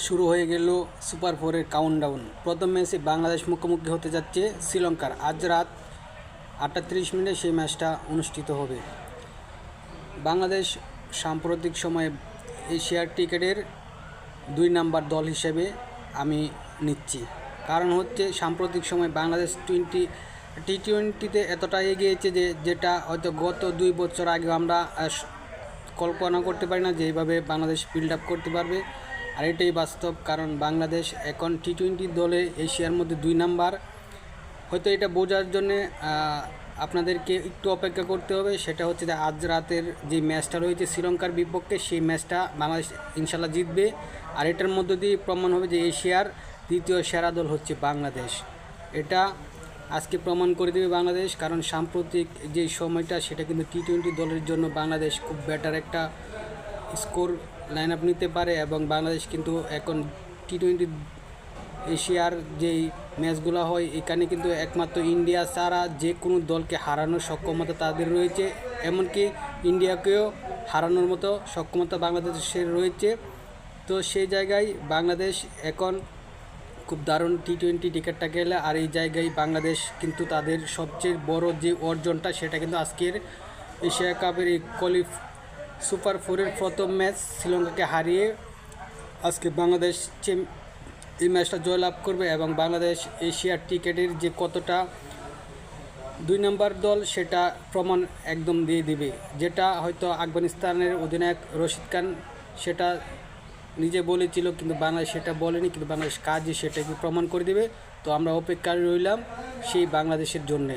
শুরু হয়ে গেল সুপার ফোরের কাউন্টডাউন। প্রথম ম্যাচে বাংলাদেশ মুখোমুখি হতে যাচ্ছে শ্রীলঙ্কার। আজ রাত 8:30 সেই ম্যাচটা অনুষ্ঠিত হবে। বাংলাদেশ সাম্প্রতিক সময়ে এশিয়ার ক্রিকেটের 2 নাম্বার দল হিসেবে আমি নিচ্ছি। কারণ হচ্ছে সাম্প্রতিক সময় বাংলাদেশ টি-20তে এতটা এগিয়েছে যেটা হয়তো গত 2 বছর আগে আমরা কল্পনা করতে পারি না যে এইভাবে বাংলাদেশ বিল্ড আপ করতে পারবে। আর এটাই বাস্তব, কারণ বাংলাদেশ এখন টি-20 দলে এশিয়ার মধ্যে 2 নাম্বার। হয়তো এটা বোঝার জন্যে আপনাদেরকে একটু অপেক্ষা করতে হবে। সেটা হচ্ছে যে আজ রাতের যে ম্যাচটা রয়েছে শ্রীলঙ্কার বিপক্ষে, সেই ম্যাচটা বাংলাদেশ ইনশাল্লাহ জিতবে। আর এটার মধ্য দিয়ে প্রমাণ হবে যে এশিয়ার দ্বিতীয় সেরা দল হচ্ছে বাংলাদেশ। এটা আজকে প্রমাণ করে দেবে বাংলাদেশ, কারণ সাম্প্রতিক যে সময়টা সেটা কিন্তু টি-20 দলের জন্য বাংলাদেশ খুব বেটার একটা স্কোর লাইন আপ নিতে পারে। এবং বাংলাদেশ কিন্তু এখন টি-20 এশিয়ার যেই ম্যাচগুলো হয় এখানে কিন্তু একমাত্র ইন্ডিয়া ছাড়া যে কোনো দলকে হারানোর সক্ষমতা তাদের রয়েছে, এমনকি ইন্ডিয়াকেও হারানোর মতো সক্ষমতা বাংলাদেশের রয়েছে। তো সেই জায়গায় বাংলাদেশ এখন খুব দারুণ টি-20 টিকিটটা গেলে, আর এই জায়গায় বাংলাদেশ কিন্তু তাদের সবচেয়ে বড় যে অর্জনটা সেটা কিন্তু আজকের এশিয়া কাপের এই সুপার ফোরের প্রথম ম্যাচ শ্রীলঙ্কাকে হারিয়ে আজকে বাংলাদেশ এই ম্যাচটা জয়লাভ করবে এবং বাংলাদেশ এশিয়ার ক্রিকেটের যে কতটা 2 নাম্বার দল সেটা প্রমাণ একদম দিয়ে দিবে। যেটা হয়তো আফগানিস্তানের অধিনায়ক রশিদ খান সেটা নিজে বলেছিল, কিন্তু বাংলাদেশ সেটা বলেনি, কিন্তু বাংলাদেশ কাজে সেটাকে প্রমাণ করে দেবে। তো আমরা অপেক্ষায় রইলাম সেই বাংলাদেশের জন্যে।